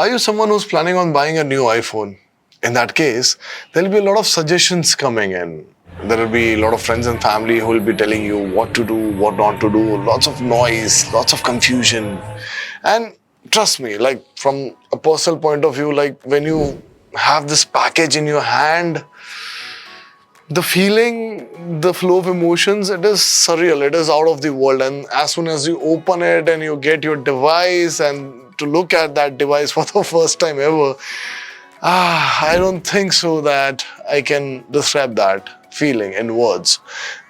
Are you someone who's planning on buying a new iPhone? In that case, there'll be a lot of suggestions coming in. There will be a lot of friends and family who will be telling you what to do, what not to do, lots of noise, lots of confusion. And trust me, like from a personal point of view, like when you have this package in your hand, the feeling, the flow of emotions, it is surreal, it is out of the world. And as soon as you open it and you get your device and to look at that device for the first time ever, I don't think so that I can describe that feeling in words.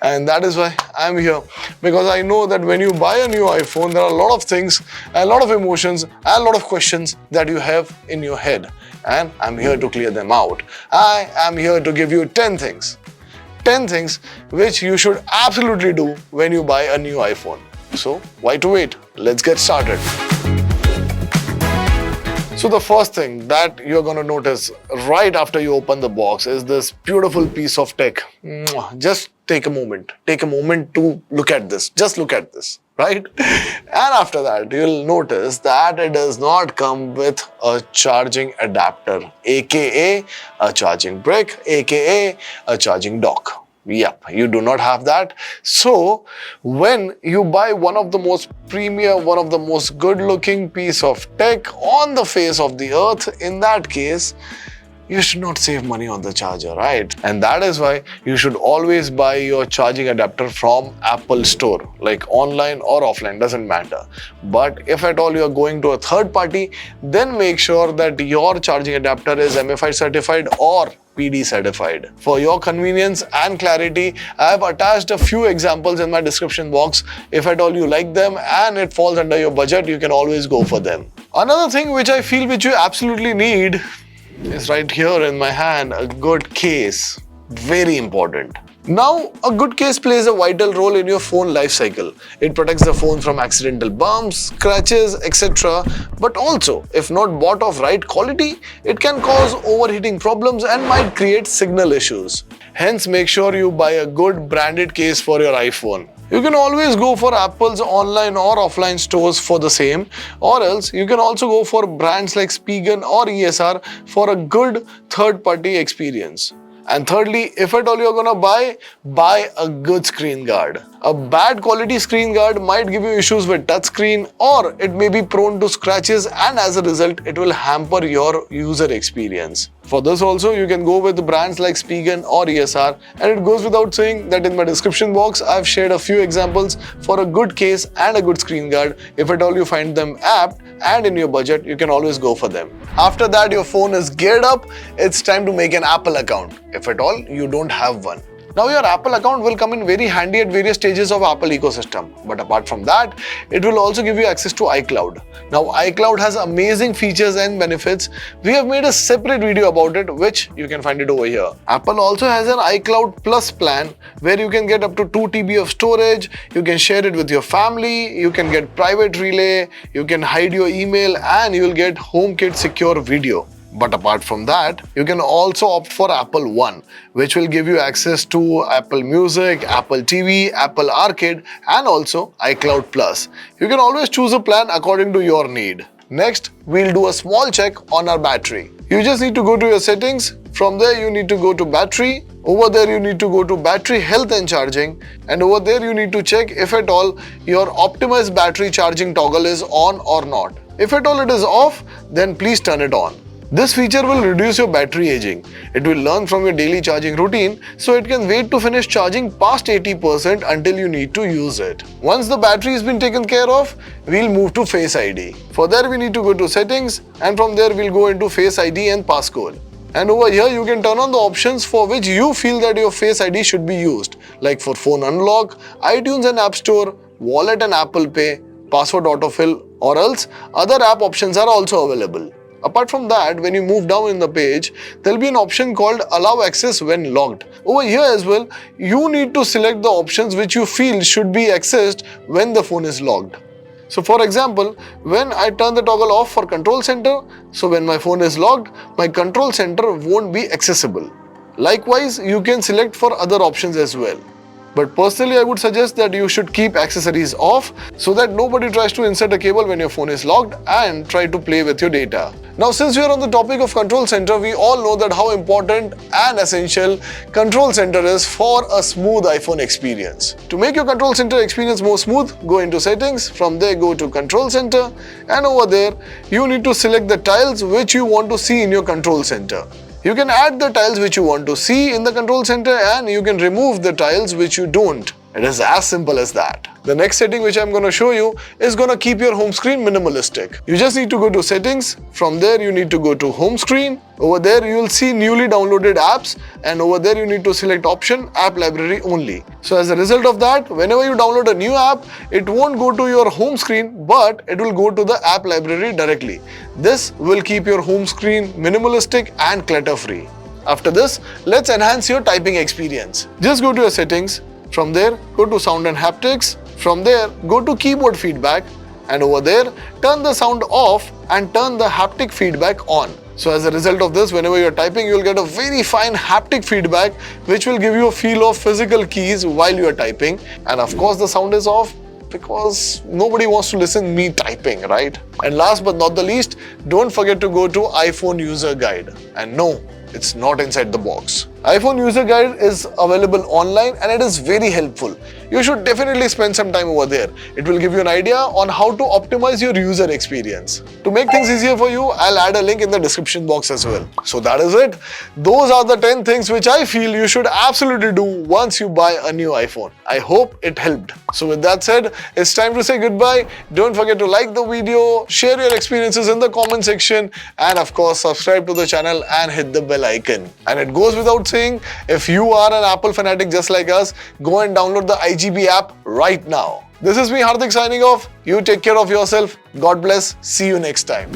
And that is why I'm here, because I know that when you buy a new iPhone, there are a lot of things, a lot of emotions, and a lot of questions that you have in your head. And I'm here to clear them out. I am here to give you 10 things. 10 things which you should absolutely do when you buy a new iPhone. So why to wait? Let's get started. So the first thing that you're going to notice right after you open the box is this beautiful piece of tech. Just take a moment. Take a moment to look at this. Just look at this, right? And after that, you'll notice that it does not come with a charging adapter, aka a charging brick, aka a charging dock. Yep, you do not have that. So when you buy one of the most premium, one of the most good-looking piece of tech on the face of the earth, in that case, you should not save money on the charger, right? And that is why you should always buy your charging adapter from Apple Store, like online or offline, doesn't matter. But if at all you are going to a third party, then make sure that your charging adapter is MFI certified or PD certified. For your convenience and clarity, I have attached a few examples in my description box. If at all you like them and it falls under your budget, you can always go for them. Another thing which I feel which you absolutely need is right here in my hand, a good case. Very important. Now, a good case plays a vital role in your phone life cycle. It protects the phone from accidental bumps, scratches, etc. But also, if not bought of right quality, it can cause overheating problems and might create signal issues. Hence, make sure you buy a good branded case for your iPhone. You can always go for Apple's online or offline stores for the same, or else you can also go for brands like Spigen or ESR for a good third-party experience. And thirdly, if at all you're gonna buy a good screen guard. A bad quality screen guard might give you issues with touchscreen, or it may be prone to scratches, and as a result, it will hamper your user experience. For this also, you can go with brands like Spigen or ESR, and it goes without saying that in my description box, I've shared a few examples for a good case and a good screen guard. If at all you find them apt and in your budget, you can always go for them. After that, your phone is geared up, it's time to make an Apple account, if at all you don't have one. Now your Apple account will come in very handy at various stages of Apple ecosystem. But apart from that, it will also give you access to iCloud. Now iCloud has amazing features and benefits. We have made a separate video about it, which you can find it over here. Apple also has an iCloud Plus plan where you can get up to 2 TB of storage, you can share it with your family, you can get private relay, you can hide your email, and you will get HomeKit secure video. But apart from that, you can also opt for Apple One, which will give you access to Apple Music, Apple TV, Apple Arcade, and also iCloud Plus. You can always choose a plan according to your need. Next, we'll do a small check on our battery. You just need to go to your settings. From there, you need to go to battery. Over there, you need to go to battery health and charging. And over there, you need to check if at all your optimized battery charging toggle is on or not. If at all it is off, then please turn it on. This feature will reduce your battery aging. It will learn from your daily charging routine, so it can wait to finish charging past 80% until you need to use it. Once the battery has been taken care of, we'll move to Face ID. For there, we need to go to settings, and from there we'll go into Face ID and Passcode. And over here, you can turn on the options for which you feel that your Face ID should be used, like for phone unlock, iTunes and App Store, wallet and Apple Pay, password autofill, or else other app options are also available. Apart from that, when you move down in the page, there will be an option called Allow Access when logged. Over here as well, you need to select the options which you feel should be accessed when the phone is logged. So for example, when I turn the toggle off for Control Center, so when my phone is logged, my Control Center won't be accessible. Likewise, you can select for other options as well. But personally, I would suggest that you should keep accessories off so that nobody tries to insert a cable when your phone is locked and try to play with your data. Now, since we are on the topic of control center, we all know that how important and essential control center is for a smooth iPhone experience. To make your control center experience more smooth, go into settings, from there go to control center, and over there you need to select the tiles which you want to see in your control center. You can add the tiles which you want to see in the control center and you can remove the tiles which you don't. It is as simple as that. The next setting which I'm going to show you is going to keep your home screen minimalistic. You just need to go to settings. From there you need to go to home screen. Over there you will see newly downloaded apps, and over there you need to select option app library only. So as a result of that, whenever you download a new app, it won't go to your home screen, but it will go to the app library directly. This will keep your home screen minimalistic and clutter free. After this, let's enhance your typing experience. Just go to your settings. From there, go to sound and haptics. From there, go to keyboard feedback, and over there, turn the sound off and turn the haptic feedback on. So as a result of this, whenever you're typing, you'll get a very fine haptic feedback which will give you a feel of physical keys while you're typing. And of course, the sound is off because nobody wants to listen me typing, right? And last but not the least, don't forget to go to iPhone user guide. And no, it's not inside the box. iPhone user guide is available online and it is very helpful. You should definitely spend some time over there. It will give you an idea on how to optimize your user experience. To make things easier for you, I'll add a link in the description box as well. So that is it. Those are the 10 things which I feel you should absolutely do once you buy a new iPhone. I hope it helped. So with that said, it's time to say goodbye. Don't forget to like the video, share your experiences in the comment section, and of course subscribe to the channel and hit the bell icon. And it goes without saying, if you are an Apple fanatic just like us, go and download the IGB app right now. This is me, Hardik, signing off. You take care of yourself. God bless. See you next time.